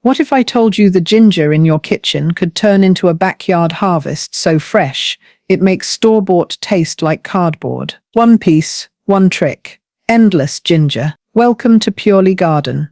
What if I told you the ginger in your kitchen could turn into a backyard harvest so fresh, it makes store-bought taste like cardboard? One piece, one trick. Endless ginger. Welcome to Purely Garden.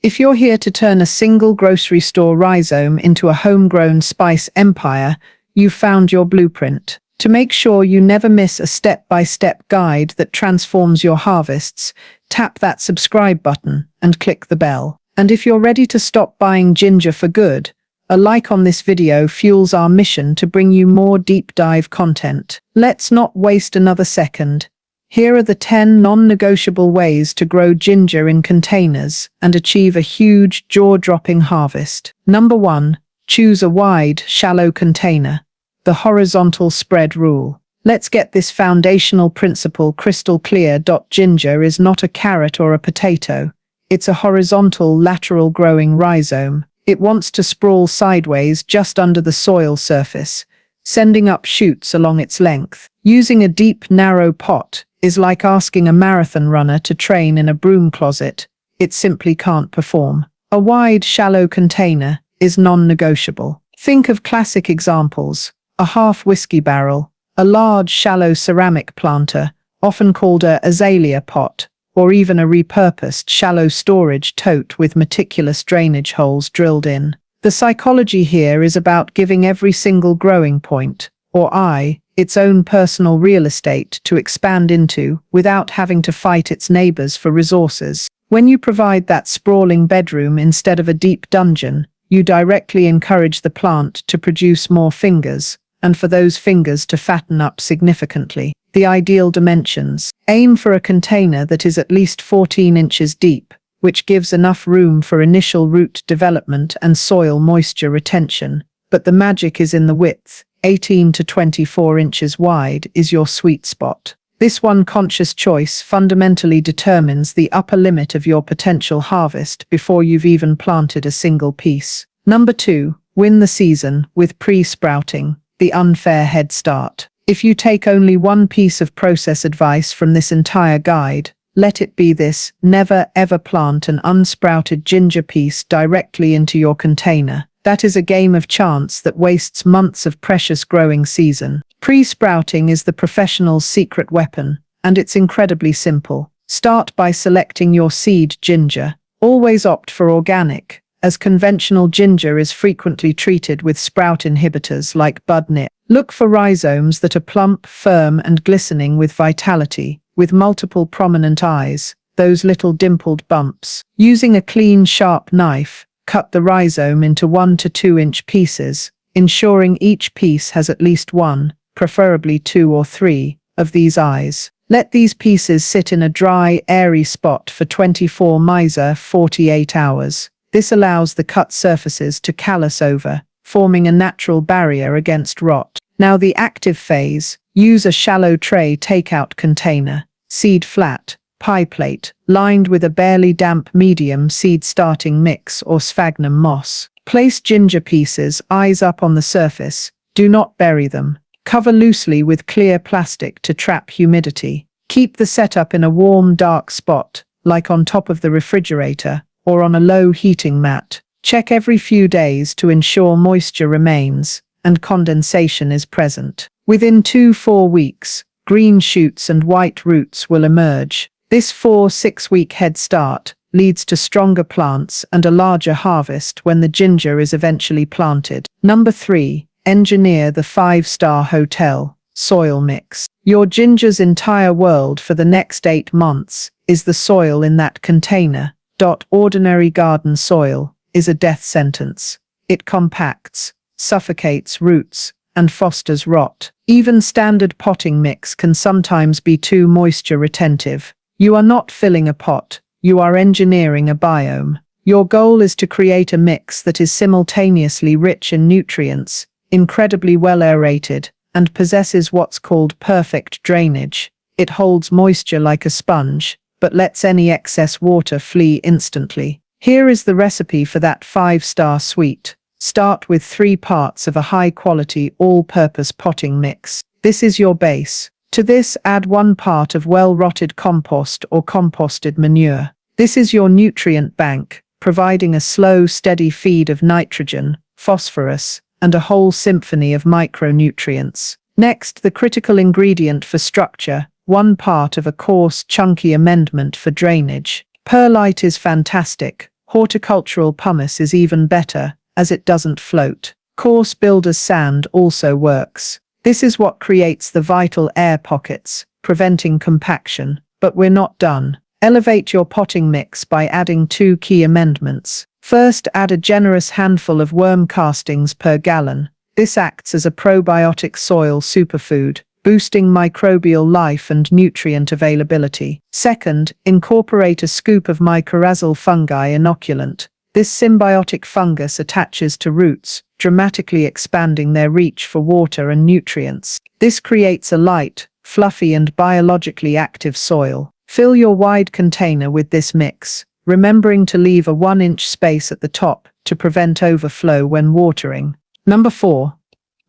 If you're here to turn a single grocery store rhizome into a homegrown spice empire, you've found your blueprint. To make sure you never miss a step-by-step guide that transforms your harvests, tap that subscribe button and click the bell. And if you're ready to stop buying ginger for good, a like on this video fuels our mission to bring you more deep dive content. Let's not waste another second. Here are the 10 non-negotiable ways to grow ginger in containers and achieve a huge, jaw-dropping harvest. Number 1. Choose a wide, shallow container. The horizontal spread rule. Let's get this foundational principle crystal clear. Ginger is not a carrot or a potato. It's a horizontal, lateral growing rhizome. It wants to sprawl sideways just under the soil surface, sending up shoots along its length. Using a deep, narrow pot is like asking a marathon runner to train in a broom closet. It simply can't perform. A wide, shallow container is non-negotiable. Think of classic examples: a half whiskey barrel, a large, shallow ceramic planter, often called a azalea pot, or even a repurposed shallow storage tote with meticulous drainage holes drilled in. The psychology here is about giving every single growing point, or eye, its own personal real estate to expand into without having to fight its neighbors for resources. When you provide that sprawling bedroom instead of a deep dungeon, you directly encourage the plant to produce more fingers, and for those fingers to fatten up significantly. The ideal dimensions. Aim for a container that is at least 14 inches deep, which gives enough room for initial root development and soil moisture retention. But the magic is in the width. 18 to 24 inches wide is your sweet spot. This one conscious choice fundamentally determines the upper limit of your potential harvest before you've even planted a single piece. Number 2. Win the season with pre-sprouting, the unfair head start. If you take only one piece of process advice from this entire guide, let it be this: never ever plant an unsprouted ginger piece directly into your container. That is a game of chance that wastes months of precious growing season. Pre-sprouting is the professional's secret weapon, and it's incredibly simple. Start by selecting your seed ginger. Always opt for organic, as conventional ginger is frequently treated with sprout inhibitors like bud nip. Look for rhizomes that are plump, firm, and glistening with vitality, with multiple prominent eyes, those little dimpled bumps. Using a clean, sharp knife, cut the rhizome into 1 to 2 inch pieces, ensuring each piece has at least one, preferably 2 or 3, of these eyes. Let these pieces sit in a dry, airy spot for 48 hours. This allows the cut surfaces to callus over, forming a natural barrier against rot. Now the active phase. Use a shallow tray takeout container, seed flat, pie plate, lined with a barely damp medium seed starting mix or sphagnum moss. Place ginger pieces eyes up on the surface. Do not bury them. Cover loosely with clear plastic to trap humidity. Keep the setup in a warm, dark spot, like on top of the refrigerator or on a low heating mat. Check every few days to ensure moisture remains and condensation is present. Within 2-4 weeks, green shoots and white roots will emerge. This 4-6 week head start leads to stronger plants and a larger harvest when the ginger is eventually planted. Number 3. Engineer the 5-star hotel soil mix. Your ginger's entire world for the next 8 months is the soil in that container. Ordinary garden soil is a death sentence. It compacts, suffocates roots, and fosters rot. Even standard potting mix can sometimes be too moisture retentive. You are not filling a pot, you are engineering a biome. Your goal is to create a mix that is simultaneously rich in nutrients, incredibly well aerated, and possesses what's called perfect drainage. It holds moisture like a sponge, but lets any excess water flee instantly. Here is the recipe for that 5-star suite. Start with 3 parts of a high-quality, all-purpose potting mix. This is your base. To this, add 1 part of well-rotted compost or composted manure. This is your nutrient bank, providing a slow, steady feed of nitrogen, phosphorus, and a whole symphony of micronutrients. Next, the critical ingredient for structure, one part of a coarse, chunky amendment for drainage. Perlite is fantastic. Horticultural pumice is even better, as it doesn't float. Coarse builder's sand also works. This is what creates the vital air pockets, preventing compaction. But we're not done. Elevate your potting mix by adding 2 key amendments. First, add a generous handful of worm castings per gallon. This acts as a probiotic soil superfood, boosting microbial life and nutrient availability. Second, incorporate a scoop of mycorrhizal fungi inoculant. This symbiotic fungus attaches to roots, dramatically expanding their reach for water and nutrients. This creates a light, fluffy and biologically active soil. Fill your wide container with this mix, remembering to leave a 1-inch space at the top to prevent overflow when watering. Number 4.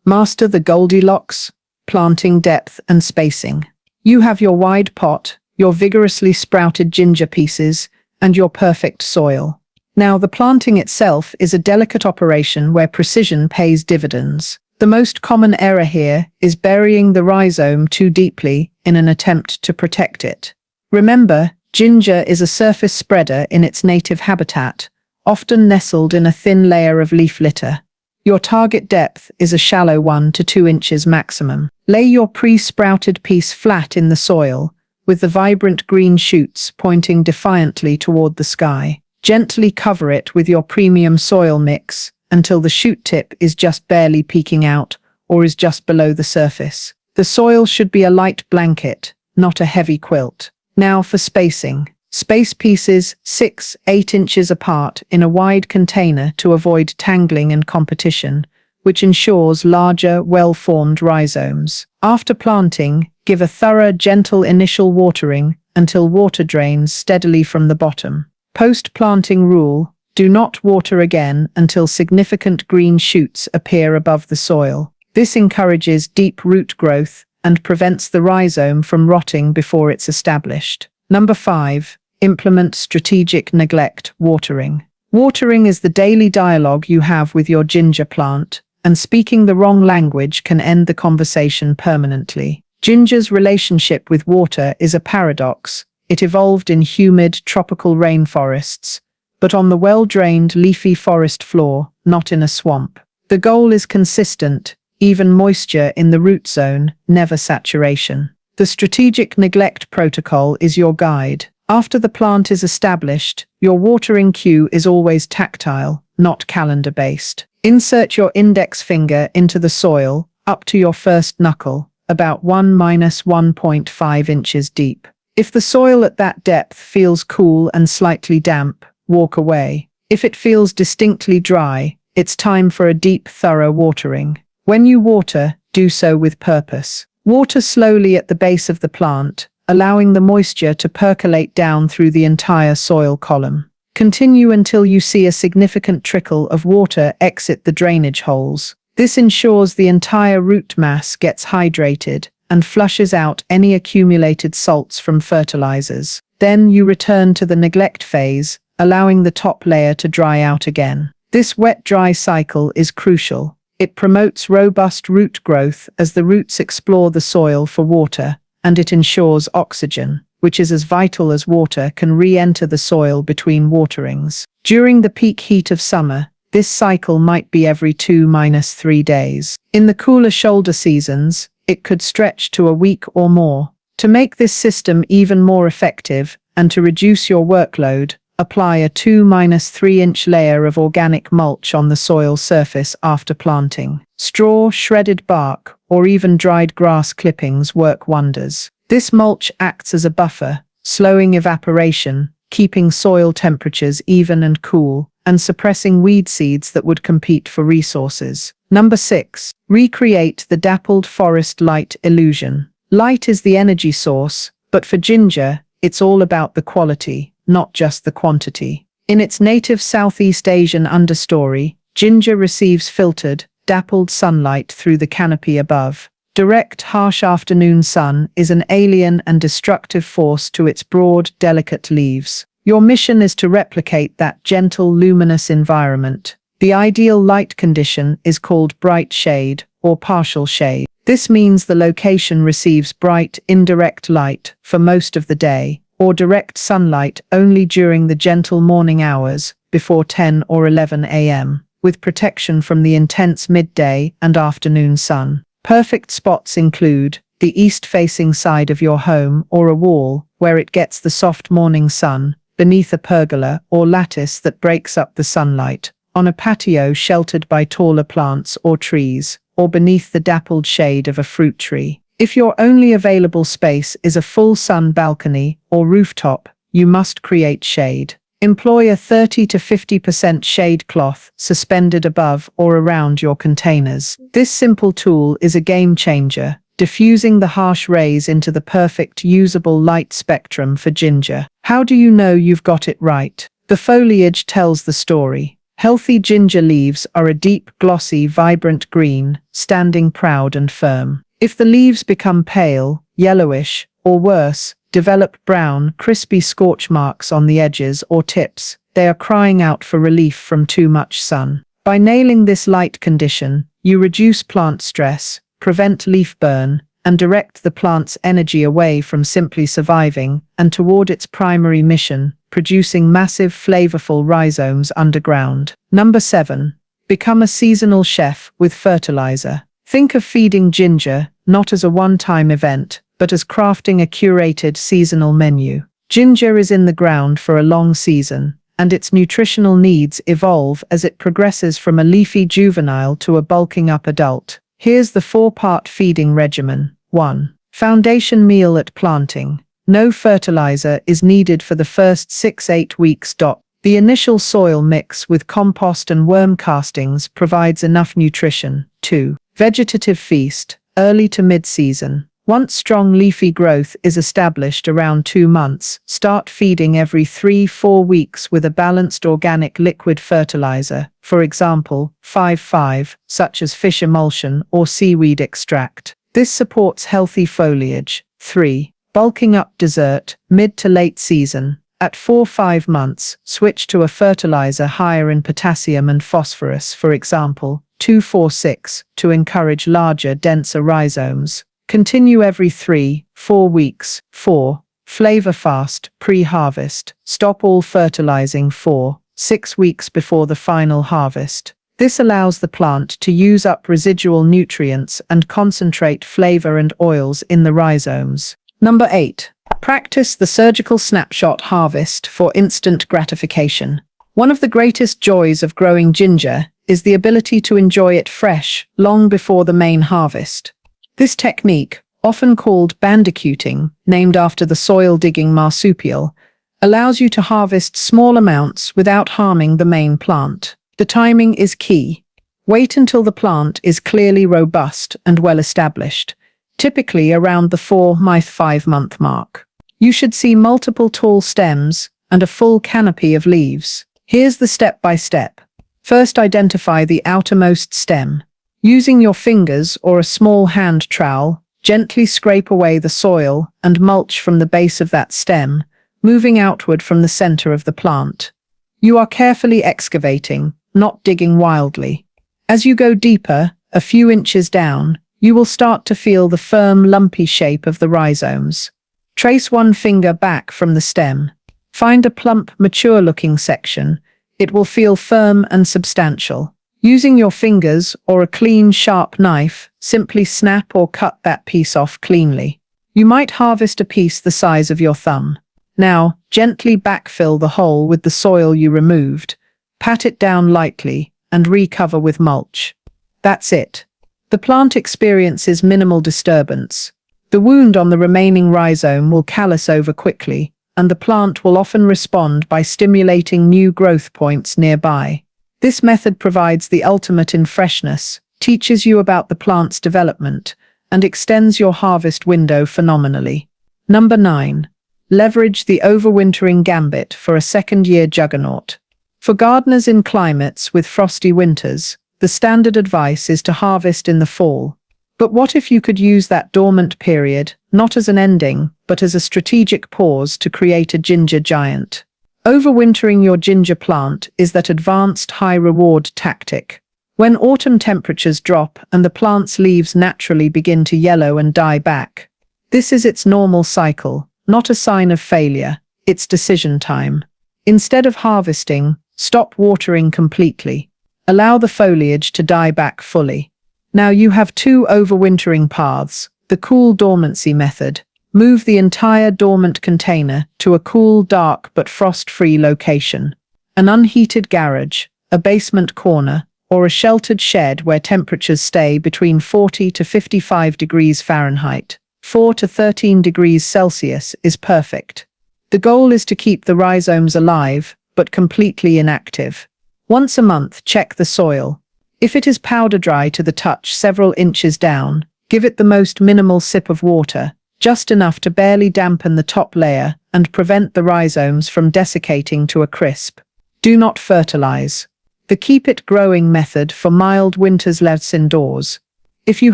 Master the Goldilocks, planting depth and spacing. You have your wide pot, your vigorously sprouted ginger pieces, and your perfect soil. Now, the planting itself is a delicate operation where precision pays dividends. The most common error here is burying the rhizome too deeply in an attempt to protect it. Remember, ginger is a surface spreader in its native habitat, often nestled in a thin layer of leaf litter. Your target depth is a shallow 1 to 2 inches maximum. Lay your pre-sprouted piece flat in the soil, with the vibrant green shoots pointing defiantly toward the sky. Gently cover it with your premium soil mix until the shoot tip is just barely peeking out or is just below the surface. The soil should be a light blanket, not a heavy quilt. Now for spacing. Space pieces 6-8 inches apart in a wide container to avoid tangling and competition, which ensures larger, well-formed rhizomes. After planting, give a thorough, gentle initial watering until water drains steadily from the bottom. Post-planting rule: do not water again until significant green shoots appear above the soil. This encourages deep root growth and prevents the rhizome from rotting before it's established. Number 5. Implement strategic neglect watering. Watering is the daily dialogue you have with your ginger plant, and speaking the wrong language can end the conversation permanently. Ginger's relationship with water is a paradox. It evolved in humid, tropical rainforests, but on the well-drained, leafy forest floor, not in a swamp. The goal is consistent, even moisture in the root zone, never saturation. The strategic neglect protocol is your guide. After the plant is established, your watering cue is always tactile, not calendar-based. Insert your index finger into the soil, up to your first knuckle, about 1-1.5 inches deep. If the soil at that depth feels cool and slightly damp, walk away. If it feels distinctly dry, it's time for a deep, thorough watering. When you water, do so with purpose. Water slowly at the base of the plant, allowing the moisture to percolate down through the entire soil column. Continue until you see a significant trickle of water exit the drainage holes. This ensures the entire root mass gets hydrated and flushes out any accumulated salts from fertilizers. Then you return to the neglect phase, allowing the top layer to dry out again. This wet-dry cycle is crucial. It promotes robust root growth as the roots explore the soil for water, and it ensures oxygen, which is as vital as water, can re-enter the soil between waterings. During the peak heat of summer, this cycle might be every 2-3 days. In the cooler shoulder seasons, it could stretch to a week or more. To make this system even more effective and to reduce your workload, apply a 2-3 inch layer of organic mulch on the soil surface after planting. Straw, shredded bark, or even dried grass clippings work wonders. This mulch acts as a buffer, slowing evaporation, keeping soil temperatures even and cool, and suppressing weed seeds that would compete for resources. Number 6. Recreate the dappled forest light illusion. Light is the energy source, but for ginger, it's all about the quality, not just the quantity. In its native Southeast Asian understory, ginger receives filtered, dappled sunlight through the canopy above. Direct, harsh afternoon sun is an alien and destructive force to its broad, delicate leaves. Your mission is to replicate that gentle, luminous environment. The ideal light condition is called bright shade or partial shade. This means the location receives bright, indirect light for most of the day, or direct sunlight only during the gentle morning hours before 10 or 11 a.m., with protection from the intense midday and afternoon sun. Perfect spots include the east-facing side of your home or a wall where it gets the soft morning sun, beneath a pergola or lattice that breaks up the sunlight, on a patio sheltered by taller plants or trees, or beneath the dappled shade of a fruit tree. If your only available space is a full-sun balcony or rooftop, you must create shade. Employ a 30 to 50% shade cloth suspended above or around your containers. This simple tool is a game changer, diffusing the harsh rays into the perfect usable light spectrum for ginger. How do you know you've got it right? The foliage tells the story. Healthy ginger leaves are a deep, glossy, vibrant green, standing proud and firm. If the leaves become pale, yellowish, or worse, develop brown, crispy scorch marks on the edges or tips, they are crying out for relief from too much sun. By nailing this light condition, you reduce plant stress, prevent leaf burn, and direct the plant's energy away from simply surviving and toward its primary mission, producing massive, flavorful rhizomes underground. Number 7. Become a seasonal chef with fertilizer. Think of feeding ginger not as a one-time event, but as crafting a curated seasonal menu. Ginger is in the ground for a long season, and its nutritional needs evolve as it progresses from a leafy juvenile to a bulking up adult. Here's the 4-part feeding regimen. 1. Foundation meal at planting. No fertilizer is needed for the first 6-8 weeks. The initial soil mix with compost and worm castings provides enough nutrition. 2. Vegetative feast, early to mid-season. Once strong leafy growth is established around 2 months, start feeding every 3-4 weeks with a balanced organic liquid fertilizer, for example, 5-5, such as fish emulsion or seaweed extract. This supports healthy foliage. 3. Bulking up dessert, mid to late season. At 4-5 months, switch to a fertilizer higher in potassium and phosphorus, for example, 2-4-6, to encourage larger, denser rhizomes. Continue every 3-4 weeks. 4. Flavor fast, pre-harvest. Stop all fertilizing 4-6 weeks before the final harvest. This allows the plant to use up residual nutrients and concentrate flavor and oils in the rhizomes. Number 8. Practice the surgical snapshot harvest for instant gratification. One of the greatest joys of growing ginger is the ability to enjoy it fresh, long before the main harvest. This technique, often called bandicooting, named after the soil-digging marsupial, allows you to harvest small amounts without harming the main plant. The timing is key. Wait until the plant is clearly robust and well-established, typically around the 4-5 month mark. You should see multiple tall stems and a full canopy of leaves. Here's the step-by-step. First, identify the outermost stem. Using your fingers or a small hand trowel, gently scrape away the soil and mulch from the base of that stem, moving outward from the center of the plant. You are carefully excavating, not digging wildly. As you go deeper, a few inches down, you will start to feel the firm, lumpy shape of the rhizomes. Trace one finger back from the stem. Find a plump, mature-looking section. It will feel firm and substantial. Using your fingers or a clean, sharp knife, simply snap or cut that piece off cleanly. You might harvest a piece the size of your thumb. Now, gently backfill the hole with the soil you removed. Pat it down lightly and recover with mulch. That's it. The plant experiences minimal disturbance. The wound on the remaining rhizome will callus over quickly, and the plant will often respond by stimulating new growth points nearby. This method provides the ultimate in freshness, teaches you about the plant's development, and extends your harvest window phenomenally. Number 9. Leverage the overwintering gambit for a second-year juggernaut. For gardeners in climates with frosty winters, the standard advice is to harvest in the fall. But what if you could use that dormant period, not as an ending, but as a strategic pause to create a ginger giant? Overwintering your ginger plant is that advanced high-reward tactic. When autumn temperatures drop and the plant's leaves naturally begin to yellow and die back, this is its normal cycle, not a sign of failure, it's decision time. Instead of harvesting, stop watering completely. Allow the foliage to die back fully. Now you have two overwintering paths: the cool dormancy method. Move the entire dormant container to a cool, dark but frost-free location. An unheated garage, a basement corner, or a sheltered shed where temperatures stay between 40 to 55 degrees Fahrenheit, 4 to 13 degrees Celsius is perfect. The goal is to keep the rhizomes alive, but completely inactive. Once a month, check the soil. If it is powder dry to the touch several inches down, give it the most minimal sip of water, just enough to barely dampen the top layer and prevent the rhizomes from desiccating to a crisp. Do not fertilize. The keep it growing method for mild winters lives indoors. If you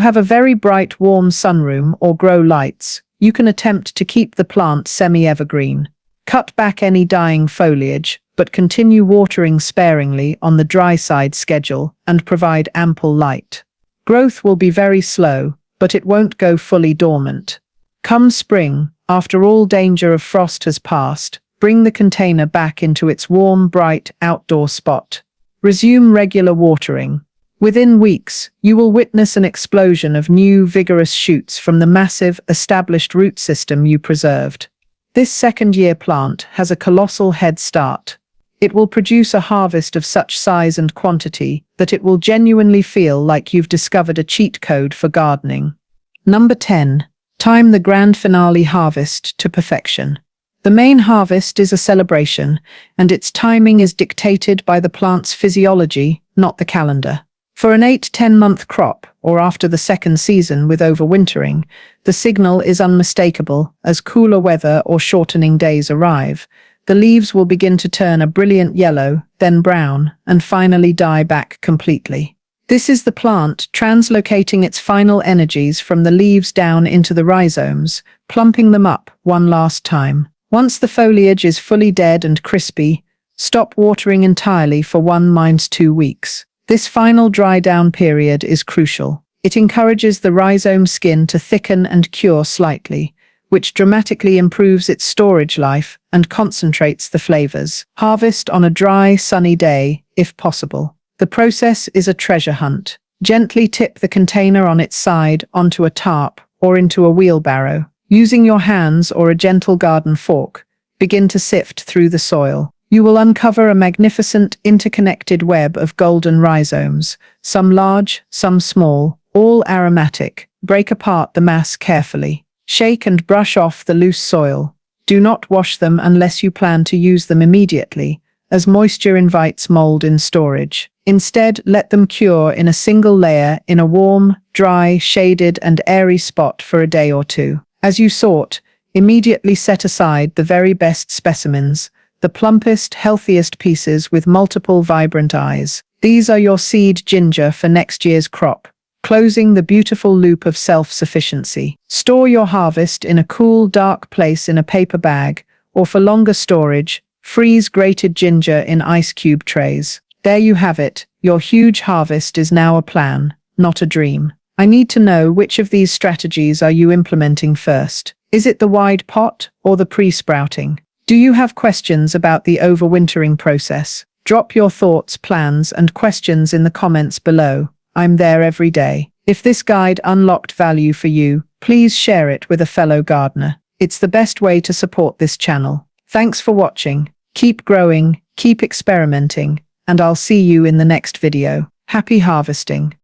have a very bright warm sunroom or grow lights, you can attempt to keep the plant semi-evergreen. Cut back any dying foliage, but continue watering sparingly on the dry side schedule and provide ample light. Growth will be very slow, but it won't go fully dormant. Come spring, after all danger of frost has passed, bring the container back into its warm, bright, outdoor spot. Resume regular watering. Within weeks, you will witness an explosion of new, vigorous shoots from the massive, established root system you preserved. This second-year plant has a colossal head start. It will produce a harvest of such size and quantity that it will genuinely feel like you've discovered a cheat code for gardening. Number 10. Time the grand finale harvest to perfection. The main harvest is a celebration, and its timing is dictated by the plant's physiology, not the calendar. For an 8-10-month crop, or after the second season with overwintering, the signal is unmistakable. As cooler weather or shortening days arrive, the leaves will begin to turn a brilliant yellow, then brown, and finally die back completely. This is the plant translocating its final energies from the leaves down into the rhizomes, plumping them up one last time. Once the foliage is fully dead and crispy, stop watering entirely for 1-2 weeks. This final dry down period is crucial. It encourages the rhizome skin to thicken and cure slightly, which dramatically improves its storage life and concentrates the flavors. Harvest on a dry, sunny day, if possible. The process is a treasure hunt. Gently tip the container on its side onto a tarp or into a wheelbarrow. Using your hands or a gentle garden fork, begin to sift through the soil. You will uncover a magnificent, interconnected web of golden rhizomes, some large, some small, all aromatic. Break apart the mass carefully. Shake and brush off the loose soil. Do not wash them unless you plan to use them immediately, as moisture invites mold in storage. Instead, let them cure in a single layer in a warm, dry, shaded and airy spot for a day or two. As you sort, immediately set aside the very best specimens, the plumpest, healthiest pieces with multiple vibrant eyes. These are your seed ginger for next year's crop, closing the beautiful loop of self-sufficiency. Store your harvest in a cool, dark place in a paper bag, or for longer storage, freeze grated ginger in ice cube trays. There you have it. Your huge harvest is now a plan, not a dream. I need to know, which of these strategies are you implementing first? Is it the wide pot or the pre-sprouting? Do you have questions about the overwintering process? Drop your thoughts, plans, and questions in the comments below. I'm there every day. If this guide unlocked value for you, please share it with a fellow gardener. It's the best way to support this channel. Thanks for watching. Keep growing, keep experimenting, and I'll see you in the next video. Happy harvesting!